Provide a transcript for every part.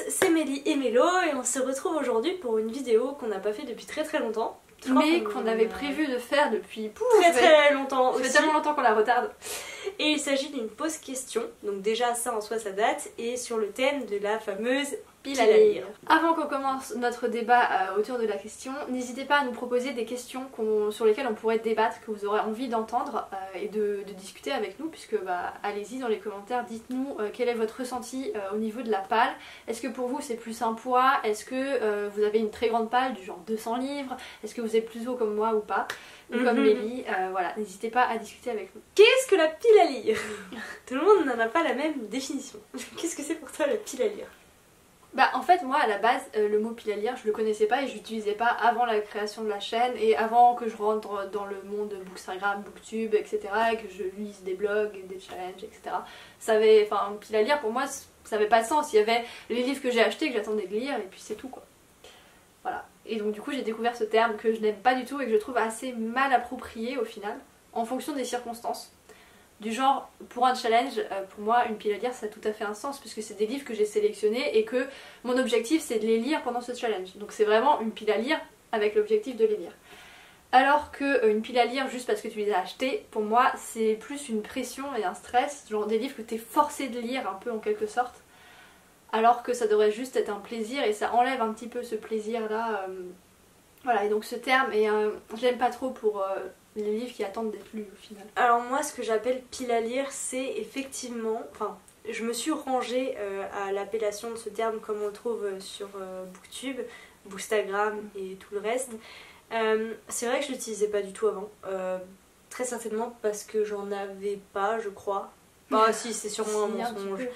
c'est Mélie et Mélo et on se retrouve aujourd'hui pour une vidéo qu'on n'a pas fait depuis très longtemps. Mais qu'on avait prévu de faire depuis très longtemps aussi. Ça fait tellement longtemps qu'on la retarde. Et il s'agit d'une pause question, donc déjà ça en soi ça date, et sur le thème de la fameuse pile à lire. Avant qu'on commence notre débat autour de la question, n'hésitez pas à nous proposer des questions sur lesquelles on pourrait débattre, que vous aurez envie d'entendre et de discuter avec nous, puisque allez-y dans les commentaires, dites-nous quel est votre ressenti au niveau de la palle. Est-ce que pour vous c'est plus un poids? Est-ce que vous avez une très grande palle du genre 200 livres? Est-ce que vous êtes plutôt comme moi ou pas? Ou comme Mélie, voilà, n'hésitez pas à discuter avec nous. Qu'est-ce que la pile à lire? Tout le monde n'en a pas la même définition. Qu'est-ce que c'est pour toi la pile à lire? En fait moi à la base le mot pile à lire je le connaissais pas et je l'utilisais pas avant la création de la chaîne et avant que je rentre dans le monde Bookstagram, Booktube, etc. et que je lise des blogs, des challenges, etc. Pile à lire pour moi ça avait pas de sens, il y avait les livres que j'ai achetés que j'attendais de lire et puis c'est tout quoi. Voilà. Et donc du coup j'ai découvert ce terme que je n'aime pas du tout et que je trouve assez mal approprié au final, en fonction des circonstances. Du genre, pour un challenge, pour moi, une pile à lire, ça a tout à fait un sens, puisque c'est des livres que j'ai sélectionnés et que mon objectif, c'est de les lire pendant ce challenge. Donc c'est vraiment une pile à lire avec l'objectif de les lire. Alors qu'une pile à lire juste parce que tu les as achetés, pour moi, c'est plus une pression et un stress, genre des livres que tu es forcé de lire un peu en quelque sorte, alors que ça devrait juste être un plaisir et ça enlève un petit peu ce plaisir-là. Voilà, et donc ce terme, je l'aime pas trop pour... les livres qui attendent d'être lus au final. Alors moi ce que j'appelle pile à lire c'est effectivement, je me suis rangée à l'appellation de ce terme comme on le trouve sur Booktube, Bookstagram et tout le reste. C'est vrai que je l'utilisais pas du tout avant, très certainement parce que j'en avais pas je crois. Bah si c'est sûrement un mensonge.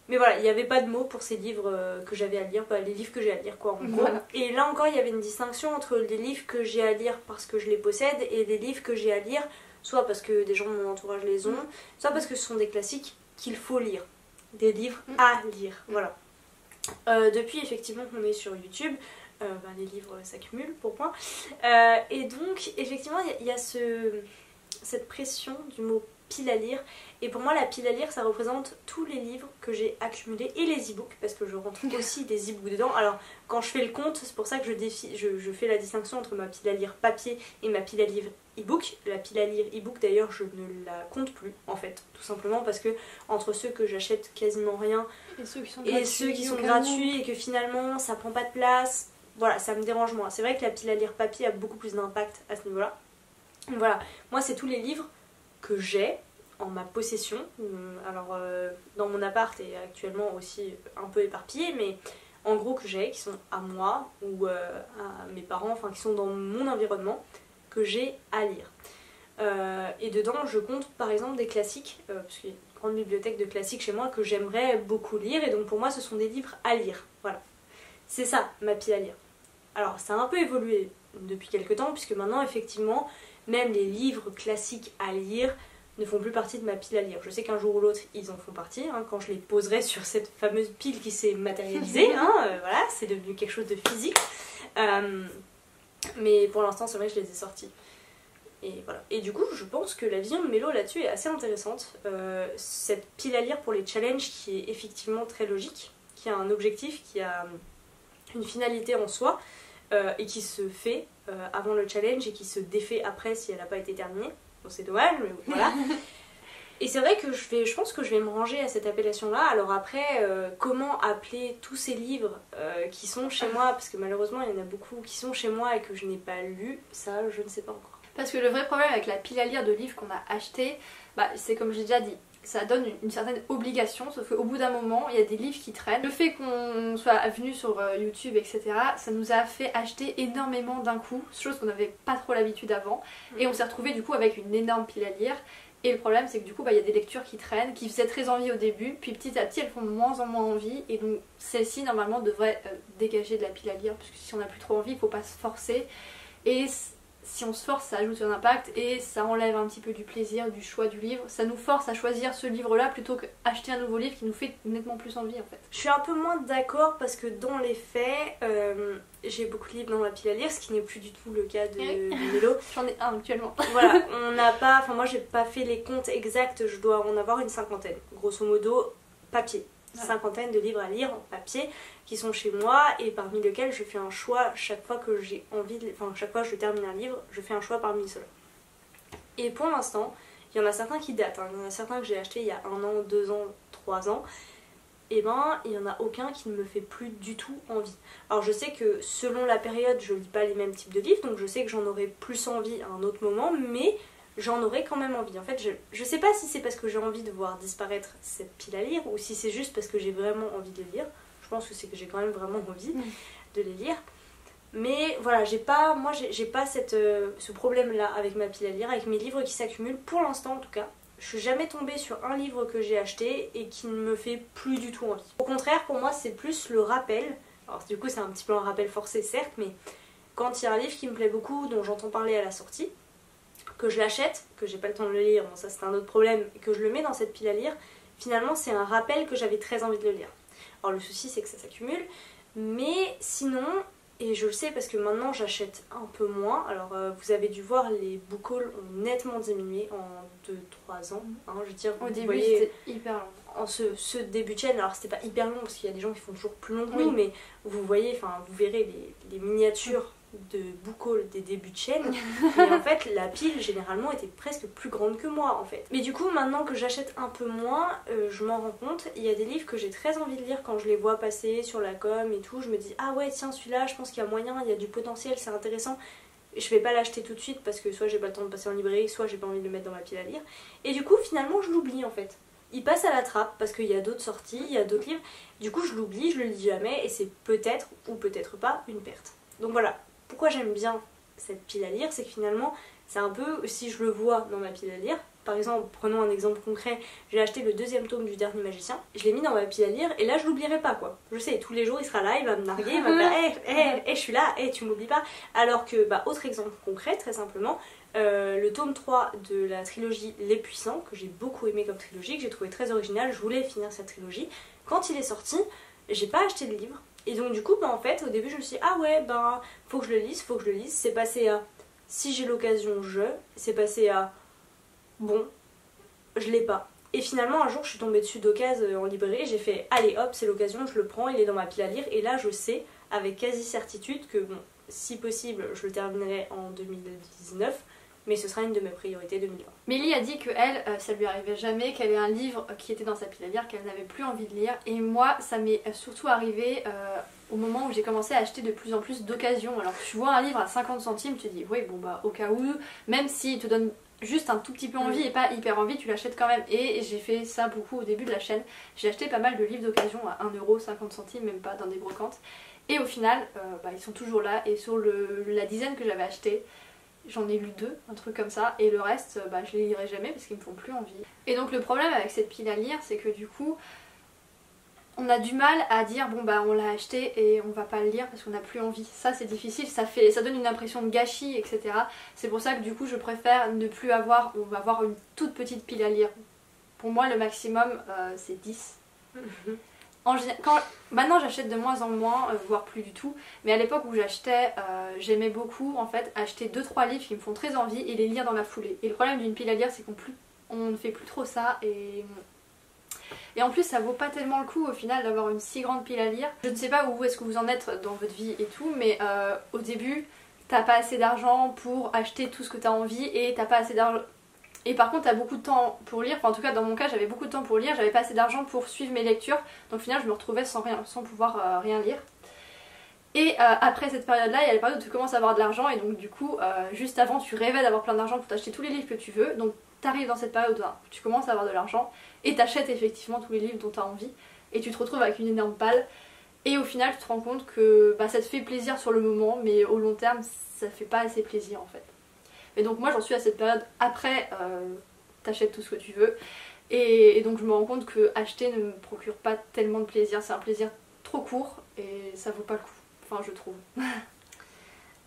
Mais voilà, il n'y avait pas de mots pour ces livres que j'avais à lire, les livres que j'ai à lire quoi en gros. Voilà. Et là encore il y avait une distinction entre les livres que j'ai à lire parce que je les possède et les livres que j'ai à lire soit parce que des gens de mon entourage les ont, soit parce que ce sont des classiques qu'il faut lire. Des livres à lire, voilà. Depuis effectivement qu'on est sur YouTube, les livres s'accumulent pour moi. Et donc effectivement il y a cette pression du mot pile à lire, et pour moi la pile à lire ça représente tous les livres que j'ai accumulés et les e-books parce que je rentre aussi des e-books dedans. Alors quand je fais le compte c'est pour ça que je fais la distinction entre ma pile à lire papier et ma pile à lire e-book. La pile à lire e-book d'ailleurs je ne la compte plus en fait, tout simplement parce que entre ceux que j'achète quasiment rien et ceux qui sont gratuits et que finalement ça prend pas de place, voilà, ça me dérange moins. C'est vrai que la pile à lire papier a beaucoup plus d'impact à ce niveau là. Voilà, moi c'est tous les livres que j'ai en ma possession, alors dans mon appart et actuellement aussi un peu éparpillé, mais en gros que j'ai, qui sont à moi ou à mes parents, enfin qui sont dans mon environnement, que j'ai à lire. Et dedans je compte par exemple des classiques, parce qu'il y a une grande bibliothèque de classiques chez moi que j'aimerais beaucoup lire, et donc pour moi ce sont des livres à lire, voilà. C'est ça ma pile à lire. Alors ça a un peu évolué depuis quelques temps, puisque maintenant effectivement même les livres classiques à lire ne font plus partie de ma pile à lire. Je sais qu'un jour ou l'autre ils en font partie, quand je les poserai sur cette fameuse pile qui s'est matérialisée, voilà, c'est devenu quelque chose de physique. Mais pour l'instant c'est vrai que je les ai sortis. Et voilà. Et du coup je pense que la vision de Mélo là-dessus est assez intéressante. Cette pile à lire pour les challenges qui est effectivement très logique, qui a un objectif, qui a une finalité en soi, et qui se fait avant le challenge et qui se défait après si elle n'a pas été terminée. Bon, c'est dommage, mais voilà. Et c'est vrai que je pense que je vais me ranger à cette appellation-là. Alors après, comment appeler tous ces livres qui sont chez moi, parce que malheureusement il y en a beaucoup qui sont chez moi et que je n'ai pas lus, ça je ne sais pas encore. Parce que le vrai problème avec la pile à lire de livres qu'on a acheté, c'est comme j'ai déjà dit, ça donne une certaine obligation, sauf qu'au bout d'un moment, il y a des livres qui traînent. Le fait qu'on soit venu sur YouTube, etc., ça nous a fait acheter énormément d'un coup, chose qu'on n'avait pas trop l'habitude avant, et on s'est retrouvé du coup avec une énorme pile à lire. Et le problème c'est que du coup il y a des lectures qui traînent, qui faisaient très envie au début, puis petit à petit elles font de moins en moins envie, et donc celle-ci normalement devrait dégager de la pile à lire, parce que si on n'a plus trop envie, il ne faut pas se forcer, et si on se force ça ajoute un impact et ça enlève un petit peu du plaisir, du choix du livre. Ça nous force à choisir ce livre là plutôt qu'acheter un nouveau livre qui nous fait nettement plus envie en fait. Je suis un peu moins d'accord parce que dans les faits, j'ai beaucoup de livres dans ma pile à lire, ce qui n'est plus du tout le cas de Mélo. J'en ai un actuellement. Voilà, on n'a pas, moi j'ai pas fait les comptes exacts, je dois en avoir une cinquantaine, grosso modo papier. cinquantaine de livres à lire en papier qui sont chez moi et parmi lesquels je fais un choix chaque fois que j'ai envie de... Enfin, chaque fois que je termine un livre, je fais un choix parmi ceux-là. Et pour l'instant, il y en a certains qui datent, hein. Il y en a certains que j'ai achetés il y a 1 an, 2 ans, 3 ans. Et ben, il n'y en a aucun qui ne me fait plus du tout envie. Alors je sais que selon la période, je lis pas les mêmes types de livres, donc je sais que j'en aurai plus envie à un autre moment, mais j'en aurai quand même envie. En fait, je sais pas si c'est parce que j'ai envie de voir disparaître cette pile à lire, ou si c'est juste parce que j'ai vraiment envie de les lire. Je pense que c'est que j'ai quand même vraiment envie de les lire. Mais voilà, j'ai pas ce problème-là avec ma pile à lire, avec mes livres qui s'accumulent, pour l'instant en tout cas. Je suis jamais tombée sur un livre que j'ai acheté et qui ne me fait plus du tout envie. Au contraire, pour moi, c'est plus le rappel. Alors du coup, c'est un petit peu un rappel forcé, certes, mais quand il y a un livre qui me plaît beaucoup, dont j'entends parler à la sortie, que je l'achète, que j'ai pas le temps de le lire, bon ça c'est un autre problème, et que je le mets dans cette pile à lire, finalement c'est un rappel que j'avais très envie de le lire. Alors le souci c'est que ça s'accumule, mais sinon... Et je le sais parce que maintenant j'achète un peu moins. Alors vous avez dû voir, les book hauls ont nettement diminué en 2-3 ans. Hein, je veux dire, au début voyez, c'était hyper long. En ce début de chaîne, alors c'était pas hyper long parce qu'il y a des gens qui font toujours plus long que nous, mais vous voyez, enfin vous verrez les miniatures de book haul des débuts de chaîne. Et en fait la pile généralement était presque plus grande que moi en fait. Mais du coup maintenant que j'achète un peu moins, je m'en rends compte, il y a des livres que j'ai très envie de lire quand je les vois passer sur la com et tout, je me dis ah ouais tiens celui-là je pense qu'il y a moyen, il y a du potentiel, c'est intéressant. Je vais pas l'acheter tout de suite parce que soit j'ai pas le temps de passer en librairie, soit j'ai pas envie de le mettre dans ma pile à lire. Et du coup finalement je l'oublie en fait. Il passe à la trappe parce qu'il y a d'autres sorties, il y a d'autres livres. Du coup je l'oublie, je le lis jamais et c'est peut-être ou peut-être pas une perte. Donc voilà. Pourquoi j'aime bien cette pile à lire, c'est que finalement c'est un peu, si je le vois dans ma pile à lire, par exemple prenons un exemple concret, j'ai acheté le 2e tome du Dernier Magicien, je l'ai mis dans ma pile à lire et là je l'oublierai pas quoi. Je sais, tous les jours il sera là, il va me narguer, il va me dire je suis là, tu m'oublies pas. Alors que, autre exemple concret, très simplement, le tome 3 de la trilogie Les Puissants, que j'ai beaucoup aimé comme trilogie, que j'ai trouvé très original, je voulais finir cette trilogie, quand il est sorti, j'ai pas acheté de livre. Et donc du coup en fait au début je me suis dit ah ouais faut que je le lise, c'est passé à si j'ai l'occasion c'est passé à bon je l'ai pas. Et finalement un jour je suis tombée dessus d'occasion en librairie, j'ai fait allez hop c'est l'occasion, je le prends, il est dans ma pile à lire et là je sais avec quasi certitude que bon si possible je le terminerai en 2019. Mais ce sera une de mes priorités 2020. Mélie a dit que elle, ça lui arrivait jamais, qu'elle ait un livre qui était dans sa pile à lire, qu'elle n'avait plus envie de lire. Et moi, ça m'est surtout arrivé au moment où j'ai commencé à acheter de plus en plus d'occasions. Alors tu vois un livre à 50 centimes, tu te dis oui bon au cas où, même s'il te donne juste un tout petit peu envie et pas hyper envie, tu l'achètes quand même. Et j'ai fait ça beaucoup au début de la chaîne. J'ai acheté pas mal de livres d'occasion à 1,50€, même pas dans des brocantes. Et au final, ils sont toujours là. Et sur la dizaine que j'avais acheté, j'en ai lu 2, un truc comme ça, et le reste, je les lirai jamais parce qu'ils me font plus envie. Et donc le problème avec cette pile à lire, c'est que du coup, on a du mal à dire bon on l'a acheté et on va pas le lire parce qu'on n'a plus envie. Ça c'est difficile, ça donne une impression de gâchis, etc. C'est pour ça que du coup je préfère ne plus avoir, on va avoir une toute petite pile à lire. Pour moi le maximum c'est 10. Maintenant j'achète de moins en moins, voire plus du tout, mais à l'époque où j'achetais, j'aimais beaucoup en fait acheter 2-3 livres qui me font très envie et les lire dans la foulée. Et le problème d'une pile à lire c'est qu'on ne fait plus trop ça et en plus ça vaut pas tellement le coup au final d'avoir une si grande pile à lire. Je ne sais pas où est-ce que vous en êtes dans votre vie et tout, mais au début t'as pas assez d'argent pour acheter tout ce que t'as envie et t'as pas assez d'argent. Et par contre t'as beaucoup de temps pour lire, enfin en tout cas dans mon cas j'avais beaucoup de temps pour lire, j'avais pas assez d'argent pour suivre mes lectures, donc au final je me retrouvais sans pouvoir rien lire. Et après cette période là, il y a la période où tu commences à avoir de l'argent et donc du coup juste avant tu rêvais d'avoir plein d'argent pour t'acheter tous les livres que tu veux, donc t'arrives dans cette période où tu commences à avoir de l'argent et t'achètes effectivement tous les livres dont t'as envie et tu te retrouves avec une énorme palle et au final tu te rends compte que ça te fait plaisir sur le moment mais au long terme ça fait pas assez plaisir en fait. Et donc moi j'en suis à cette période après t'achètes tout ce que tu veux et donc je me rends compte que acheter ne me procure pas tellement de plaisir, c'est un plaisir trop court et ça vaut pas le coup, enfin je trouve.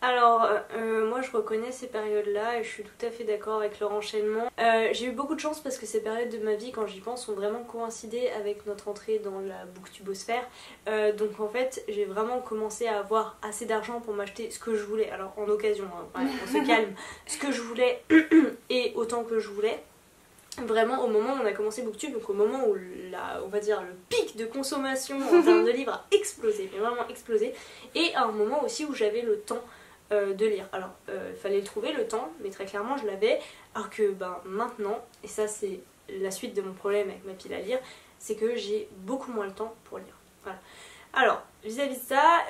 Alors moi je reconnais ces périodes là et je suis tout à fait d'accord avec leur enchaînement. J'ai eu beaucoup de chance parce que ces périodes de ma vie quand j'y pense ont vraiment coïncidé avec notre entrée dans la booktubosphère. Donc en fait j'ai vraiment commencé à avoir assez d'argent pour m'acheter ce que je voulais. Alors en occasion, hein, on se calme, ce que je voulais et autant que je voulais. vraiment au moment où on a commencé Booktube, donc au moment où on va dire le pic de consommation en termes de livres a explosé, mais vraiment explosé, et à un moment aussi où j'avais le temps de lire. Alors il fallait le trouver le temps, mais très clairement je l'avais, alors que maintenant, et ça c'est la suite de mon problème avec ma pile à lire, c'est que j'ai beaucoup moins le temps pour lire. Voilà. Alors, vis-à-vis de ça,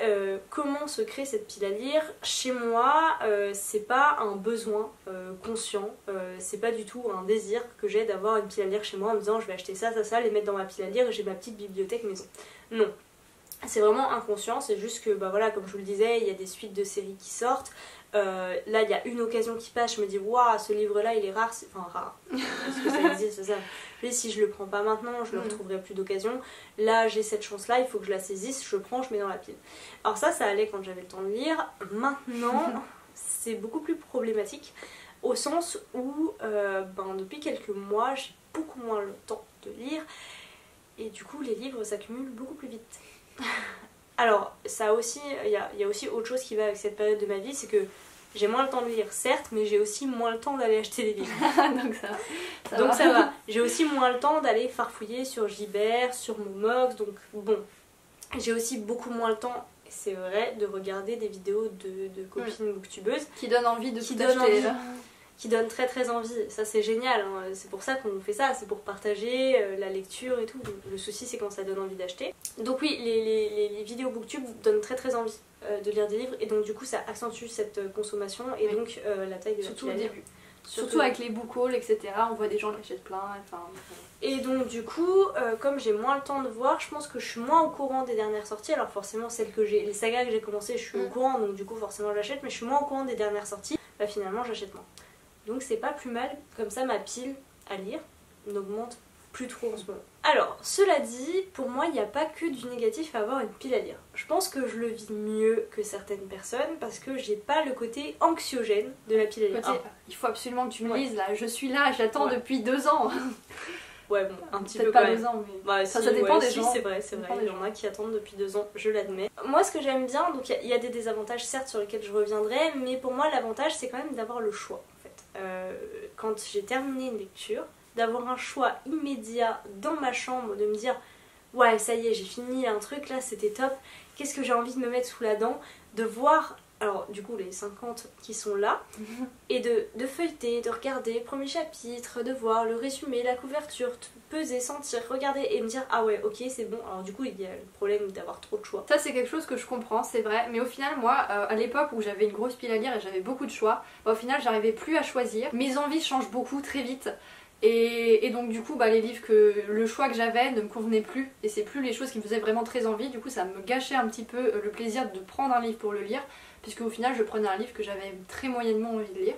comment se crée cette pile à lire? Chez moi, c'est pas un besoin conscient, c'est pas du tout un désir que j'ai d'avoir une pile à lire chez moi en me disant je vais acheter ça, ça, ça, les mettre dans ma pile à lire et j'ai ma petite bibliothèque maison. Non. C'est vraiment inconscient, c'est juste que, voilà, comme je vous le disais, il y a des suites de séries qui sortent. Là, il y a une occasion qui passe, je me dis, waouh, ce livre-là, il est rare. Enfin, rare, parce que ça existe, c'est ça. Mais si je le prends pas maintenant, je le retrouverai plus d'occasion. Là, j'ai cette chance-là, il faut que je la saisisse, je prends, je mets dans la pile. Alors ça allait quand j'avais le temps de lire. Maintenant, c'est beaucoup plus problématique, au sens où, depuis quelques mois, j'ai beaucoup moins le temps de lire. Et du coup, les livres s'accumulent beaucoup plus vite. Alors, ça aussi, il y a aussi autre chose qui va avec cette période de ma vie, c'est que j'ai moins le temps de lire, certes, mais j'ai aussi moins le temps d'aller acheter des livres. Donc ça va. J'ai aussi moins le temps d'aller farfouiller sur Gibert, sur Momox, donc bon. J'ai aussi beaucoup moins le temps, c'est vrai, de regarder des vidéos de copines booktubeuses. Qui donnent envie de tout acheter. Qui donne très très envie, ça c'est génial, hein. C'est pour ça qu'on fait ça, c'est pour partager la lecture et tout. Le souci c'est quand ça donne envie d'acheter. Donc oui, les vidéos booktube donnent très très envie de lire des livres et donc du coup ça accentue cette consommation et donc la taille de la surtout pile à au lire. début. Surtout avec les book hauls, etc. On voit des gens qui achètent plein. Enfin... Et donc du coup, comme j'ai moins le temps de voir, je pense que je suis moins au courant des dernières sorties. Alors forcément les sagas que j'ai commencé, je suis au courant, donc du coup forcément j'achète, mais je suis moins au courant des dernières sorties. Finalement j'achète moins. Donc c'est pas plus mal, comme ça ma pile à lire n'augmente plus trop en ce moment. Alors, cela dit, pour moi il n'y a pas que du négatif à avoir une pile à lire. Je pense que je le vis mieux que certaines personnes parce que j'ai pas le côté anxiogène de la pile à lire. Il faut absolument que tu me lises là, je suis là, j'attends depuis 2 ans. Ouais, bon, un petit peu pas quand même. 2 ans, mais ça dépend des gens. C'est vrai, il y en a qui attendent depuis 2 ans, je l'admets. Moi, ce que j'aime bien, donc il y a des désavantages certes sur lesquels je reviendrai, mais pour moi, l'avantage c'est quand même d'avoir le choix en fait. Quand j'ai terminé une lecture, d'avoir un choix immédiat dans ma chambre, de me dire ouais, ça y est, j'ai fini un truc là, c'était top, qu'est-ce que j'ai envie de me mettre sous la dent, de voir. Alors du coup les 50 qui sont là, et de feuilleter, de regarder, premier chapitre, de voir le résumé, la couverture, peser, sentir, regarder et me dire ah ouais ok c'est bon. Alors du coup il y a le problème d'avoir trop de choix. Ça c'est quelque chose que je comprends, c'est vrai, mais au final moi à l'époque où j'avais une grosse pile à lire et j'avais beaucoup de choix, au final j'arrivais plus à choisir, mes envies changent beaucoup très vite. Et donc du coup les livres le choix que j'avais ne me convenait plus et c'est plus les choses qui me faisaient vraiment très envie, du coup ça me gâchait un petit peu le plaisir de prendre un livre pour le lire, puisque au final je prenais un livre que j'avais très moyennement envie de lire.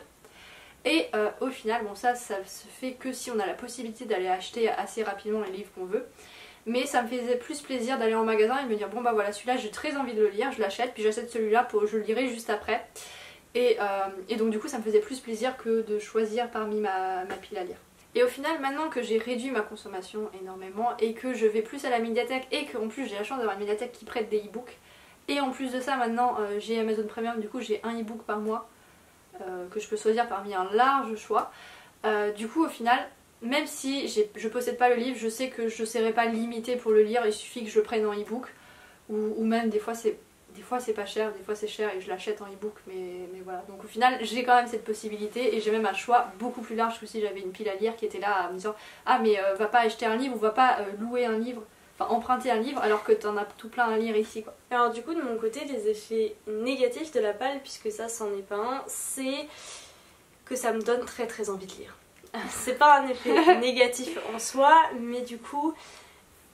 Et au final, bon ça se fait que si on a la possibilité d'aller acheter assez rapidement les livres qu'on veut, mais ça me faisait plus plaisir d'aller en magasin et de me dire bon voilà celui-là j'ai très envie de le lire, je l'achète, puis j'achète celui-là, je le lirai juste après. Et donc du coup ça me faisait plus plaisir que de choisir parmi ma pile à lire. Et au final, maintenant que j'ai réduit ma consommation énormément et que je vais plus à la médiathèque et qu'en plus j'ai la chance d'avoir une médiathèque qui prête des e-books, et en plus de ça maintenant j'ai Amazon Premium, du coup j'ai un e-book par mois que je peux choisir parmi un large choix. Du coup au final, même si je possède pas le livre, je sais que je ne serai pas limitée pour le lire, il suffit que je prenne en e-book, ou même des fois c'est pas cher, des fois c'est cher et je l'achète en e-book, mais voilà. Donc au final j'ai quand même cette possibilité et j'ai même un choix beaucoup plus large que si j'avais une pile à lire qui était là à me dire ah mais va pas acheter un livre ou va pas louer un livre, enfin emprunter un livre alors que t'en as tout plein à lire ici quoi. Alors du coup de mon côté les effets négatifs de la pile, puisque ça c'en est pas un, c'est que ça me donne très très envie de lire. C'est pas un effet négatif en soi, mais du coup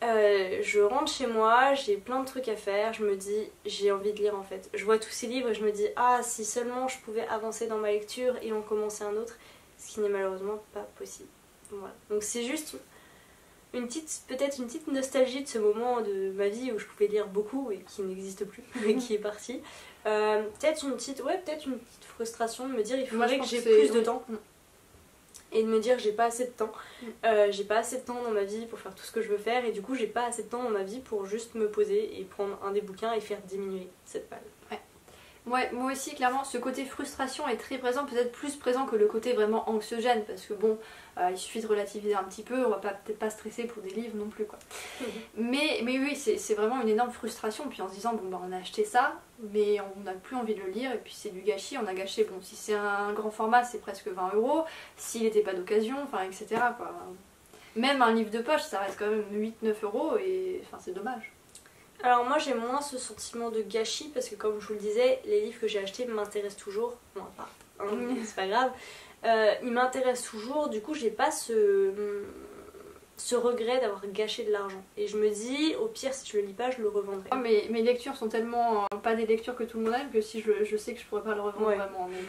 je rentre chez moi, j'ai plein de trucs à faire, je me dis j'ai envie de lire en fait. Je vois tous ces livres et je me dis ah si seulement je pouvais avancer dans ma lecture et en commencer un autre, ce qui n'est malheureusement pas possible. Voilà. Donc c'est juste peut-être une petite nostalgie de ce moment de ma vie où je pouvais lire beaucoup et qui n'existe plus et qui est parti. Peut-être une petite frustration de me dire il faudrait que j'ai plus de temps. Et de me dire j'ai pas assez de temps, j'ai pas assez de temps dans ma vie pour faire tout ce que je veux faire et du coup j'ai pas assez de temps dans ma vie pour juste me poser et prendre un des bouquins et faire diminuer cette pile. Ouais. Ouais, moi aussi, clairement, ce côté frustration est très présent, peut-être plus présent que le côté vraiment anxiogène, parce que bon, il suffit de relativiser un petit peu, on va peut-être pas stresser pour des livres non plus, quoi. Mais oui, c'est vraiment une énorme frustration, puis en se disant, bon bah on a acheté ça, mais on n'a plus envie de le lire, et puis c'est du gâchis, on a gâché, bon, si c'est un grand format, c'est presque 20 €, s'il n'était pas d'occasion, enfin, etc., quoi. Même un livre de poche, ça reste quand même 8-9 €, et enfin, c'est dommage. Alors moi j'ai moins ce sentiment de gâchis parce que comme je vous le disais, les livres que j'ai achetés m'intéressent toujours. Bon, à part un, mais c'est pas grave. Ils m'intéressent toujours, du coup j'ai pas ce regret d'avoir gâché de l'argent. Et je me dis, au pire si je le lis pas, je le revendrai. Oh, mes lectures sont tellement pas des lectures que tout le monde aime que si je sais que je pourrais pas le revendre vraiment. Donc,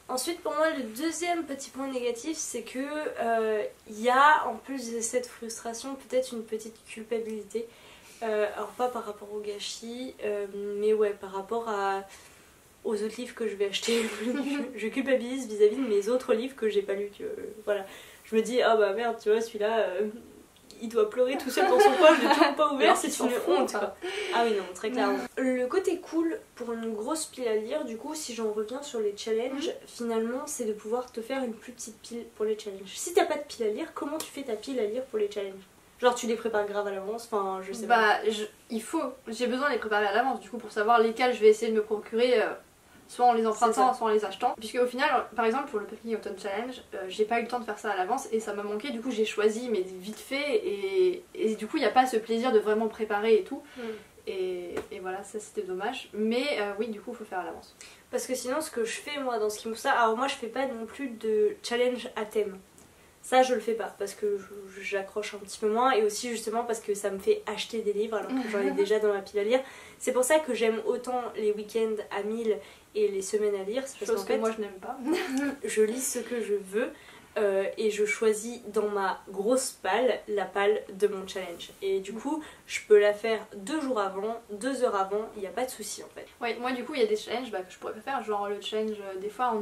Ensuite, pour moi, le deuxième petit point négatif, c'est que il y a, en plus de cette frustration, peut-être une petite culpabilité. Alors pas par rapport au gâchis, mais ouais, par rapport aux autres livres que je vais acheter. Je culpabilise vis-à-vis de mes autres livres que j'ai pas lus. Voilà. Je me dis, ah bah merde, tu vois, celui-là, il doit pleurer tout seul dans son coin, je l'ai toujours pas ouvert, c'est une honte, quoi. Ah oui, non, très clairement. Le côté cool pour une grosse pile à lire, du coup, si j'en reviens sur les challenges, finalement, c'est de pouvoir te faire une plus petite pile pour les challenges. Si t'as pas de pile à lire, comment tu fais ta pile à lire pour les challenges? Genre tu les prépares grave à l'avance, enfin je sais pas. J'ai besoin de les préparer à l'avance du coup pour savoir lesquels je vais essayer de me procurer soit en les empruntant, soit en les achetant. Puisque au final, par exemple pour le Picnic Autumn Challenge, j'ai pas eu le temps de faire ça à l'avance et ça m'a manqué, du coup j'ai choisi mais vite fait et du coup il n'y a pas ce plaisir de vraiment préparer et tout. Et voilà, ça c'était dommage. Mais oui, du coup il faut faire à l'avance. Parce que sinon ce que je fais moi dans ce qui me ça, alors moi je fais pas non plus de challenge à thème. Ça je le fais pas parce que j'accroche un petit peu moins et aussi justement parce que ça me fait acheter des livres alors que j'en ai déjà dans ma pile à lire. C'est pour ça que j'aime autant les week-ends à 1000 et les semaines à lire. Chose parce que moi je n'aime pas. Je lis ce que je veux et je choisis dans ma grosse palle la palle de mon challenge. Et du coup je peux la faire 2 jours avant, 2 heures avant, il n'y a pas de souci en fait. Ouais, moi du coup il y a des challenges que je pourrais pas faire, genre le challenge des fois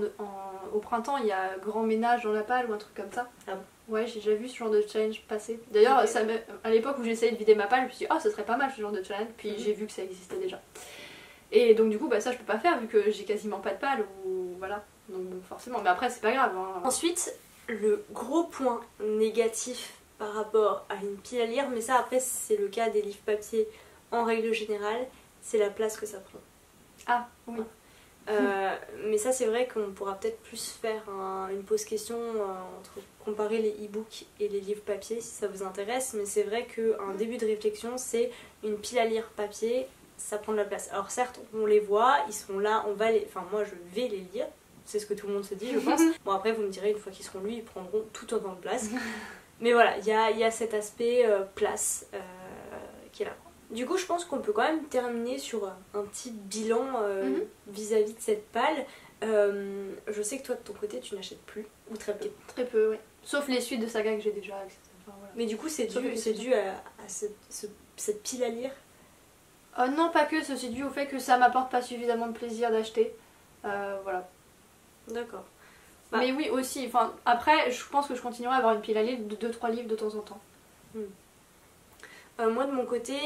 au printemps il y a grand ménage dans la palle ou un truc comme ça. Ah bon. Ouais, j'ai déjà vu ce genre de challenge passer. D'ailleurs, à l'époque où j'essayais de vider ma palle, je me suis dit, oh, ça serait pas mal ce genre de challenge. Puis j'ai vu que ça existait déjà. Et donc, du coup, bah, ça, je peux pas faire vu que j'ai quasiment pas de palle. Ou voilà. Donc, forcément. Mais après, c'est pas grave. Hein. Ensuite, le gros point négatif par rapport à une pile à lire, mais ça, après, c'est le cas des livres papier en règle générale, c'est la place que ça prend. Ah, oui. Mais ça c'est vrai qu'on pourra peut-être plus faire une pause question entre comparer les e-books et les livres papier si ça vous intéresse, mais c'est vrai qu'un début de réflexion c'est une pile à lire papier, ça prend de la place. Alors certes on les voit, ils sont là, enfin moi je vais les lire, c'est ce que tout le monde se dit je pense. Bon après vous me direz une fois qu'ils seront lus ils prendront tout autant de place. Mais voilà, il y a cet aspect place qui est là. Du coup, je pense qu'on peut quand même terminer sur un petit bilan vis-à-vis de cette palle. Je sais que toi, de ton côté, tu n'achètes plus, ou très peu. Très peu, oui. Sauf les suites de saga que j'ai déjà, etc. Enfin, voilà. Mais du coup, c'est dû à cette pile à lire. Non, pas que, c'est dû au fait que ça m'apporte pas suffisamment de plaisir d'acheter. Voilà. D'accord. Bah. Mais oui, aussi, enfin, après, je pense que je continuerai à avoir une pile à lire de 2-3 livres de temps en temps. Moi de mon côté,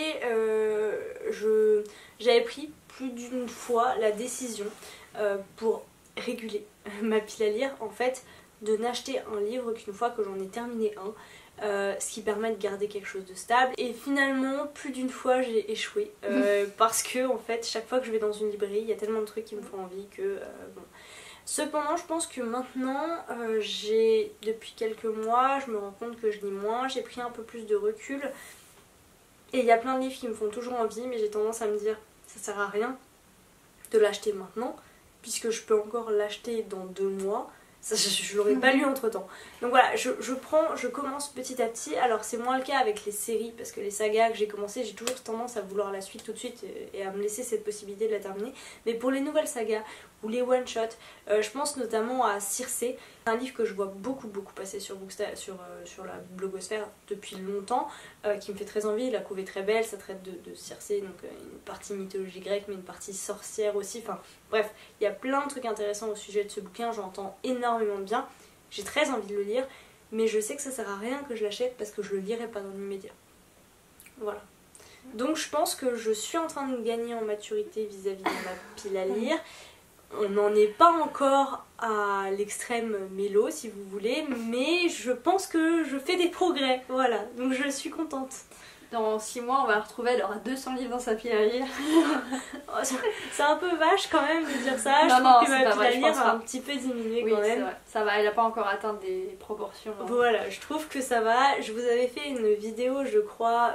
j'avais pris plus d'une fois la décision pour réguler ma pile à lire, en fait, de n'acheter un livre qu'une fois que j'en ai terminé un, ce qui permet de garder quelque chose de stable. Et finalement, plus d'une fois j'ai échoué parce que en fait, chaque fois que je vais dans une librairie, il y a tellement de trucs qui me font envie que bon. Cependant, je pense que maintenant, depuis quelques mois, je me rends compte que je lis moins, j'ai pris un peu plus de recul. Et il y a plein de livres qui me font toujours envie, mais j'ai tendance à me dire ça sert à rien de l'acheter maintenant, puisque je peux encore l'acheter dans 2 mois. Ça, je l'aurais pas lu entre temps. Donc voilà, je commence petit à petit. Alors c'est moins le cas avec les séries, parce que les sagas que j'ai commencé, j'ai toujours tendance à vouloir la suite tout de suite et à me laisser cette possibilité de la terminer. Mais pour les nouvelles sagas ou les one-shots, je pense notamment à Circe, un livre que je vois beaucoup passer sur la blogosphère depuis longtemps, qui me fait très envie. La couve est très belle, ça traite de Circe, donc une partie mythologie grecque, mais une partie sorcière aussi. Enfin bref, il y a plein de trucs intéressants au sujet de ce bouquin, j'entends énormément de bien. J'ai très envie de le lire, mais je sais que ça sert à rien que je l'achète parce que je le lirai pas dans l'immédiat. Voilà. Donc je pense que je suis en train de gagner en maturité vis-à-vis de ma pile à lire. On n'en est pas encore à l'extrême mélo si vous voulez, mais je pense que je fais des progrès, voilà, donc je suis contente. Dans 6 mois, on va la retrouver, elle aura 200 livres dans sa pile à lire. C'est un peu vache quand même de dire ça, je Non, trouve que c'est ma pas pile à vrai, je lire pense a pas. un petit peu diminué Oui, quand c'est même. vrai. Ça va, elle a pas encore atteint des proportions. Voilà, je trouve que ça va. Je vous avais fait une vidéo, je crois,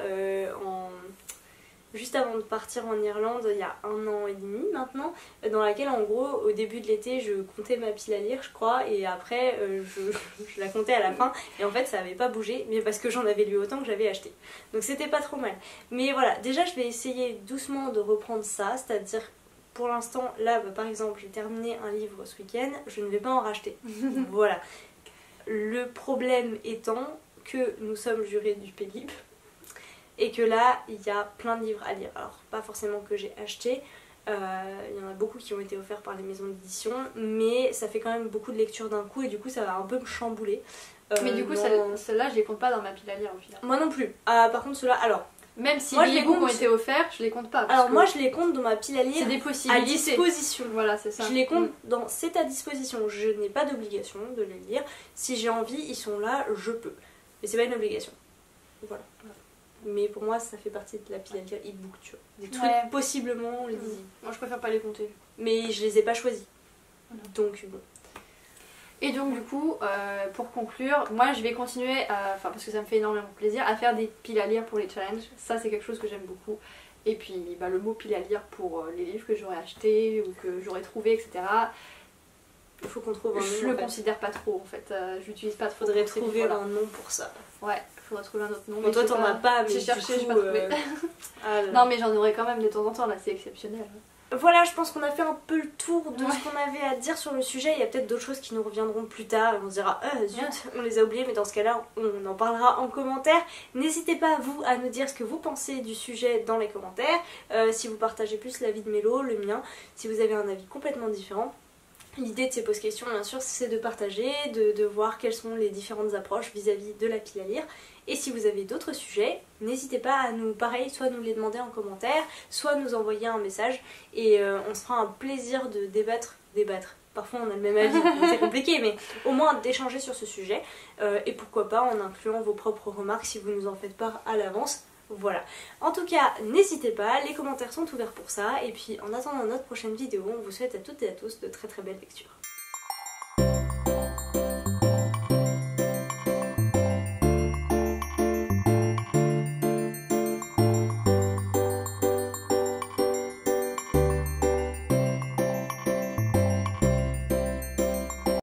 juste avant de partir en Irlande, il y a 1 an et demi maintenant, dans laquelle en gros, au début de l'été, je comptais ma pile à lire, je crois, et après, je la comptais à la fin, et en fait, ça n'avait pas bougé, mais parce que j'en avais lu autant que j'avais acheté. Donc c'était pas trop mal. Mais voilà, déjà, je vais essayer doucement de reprendre ça, c'est-à-dire, pour l'instant, là, par exemple, j'ai terminé un livre ce week-end, je ne vais pas en racheter. Voilà. Le problème étant que nous sommes jurés du Pélib et que là il y a plein de livres à lire. Alors pas forcément que j'ai acheté, il y en a beaucoup qui ont été offerts par les maisons d'édition, mais ça fait quand même beaucoup de lectures d'un coup et du coup ça va un peu me chambouler. Mais du coup, celles-là, je les compte pas dans ma pile à lire au final. Moi non plus. Par contre ceux-là, alors... Même si moi, les books ont été offerts, je les compte pas. Alors moi je les compte dans ma pile à lire c'est des à possibilités. disposition. Voilà, c'est ça. Je les compte dans c'est à disposition. Je n'ai pas d'obligation de les lire. Si j'ai envie, ils sont là, je peux. Mais c'est pas une obligation. Voilà. Mais pour moi, ça fait partie de la pile à lire e-book, tu vois. Des trucs possiblement lisibles. Moi, je préfère pas les compter. Mais je les ai pas choisis. Voilà. Donc bon. Et donc du coup, pour conclure, moi je vais continuer, parce que ça me fait énormément plaisir, à faire des piles à lire pour les challenges. Ça c'est quelque chose que j'aime beaucoup. Et puis le mot pile à lire pour les livres que j'aurais achetés ou que j'aurais trouvé, etc. Il faut qu'on trouve un nom. Je le considère pas trop en fait, j'utilise pas trop. Faudrait trouver un nom pour ça. Ouais, faudrait trouver un autre nom. Bon, toi t'en as pas, mais j'ai cherché, du coup, j'ai pas trouvé. Non mais j'en aurais quand même de temps en temps, là c'est exceptionnel. Voilà, je pense qu'on a fait un peu le tour de ce qu'on avait à dire sur le sujet. Il y a peut-être d'autres choses qui nous reviendront plus tard et on se dira zut, on les a oubliées, mais dans ce cas-là, on en parlera en commentaire. N'hésitez pas, vous, à nous dire ce que vous pensez du sujet dans les commentaires. Si vous partagez plus l'avis de Mélo, le mien, si vous avez un avis complètement différent. L'idée de ces poses questions, bien sûr, c'est de partager, de voir quelles sont les différentes approches vis-à-vis de la pile à lire. Et si vous avez d'autres sujets, n'hésitez pas à nous, pareil, soit nous les demander en commentaire, soit nous envoyer un message. Et on se fera un plaisir de débattre. Parfois on a le même avis, c'est compliqué, mais au moins d'échanger sur ce sujet. Et pourquoi pas en incluant vos propres remarques si vous nous en faites part à l'avance. Voilà. En tout cas, n'hésitez pas, les commentaires sont ouverts pour ça. Et puis en attendant notre prochaine vidéo, on vous souhaite à toutes et à tous de très très belles lectures.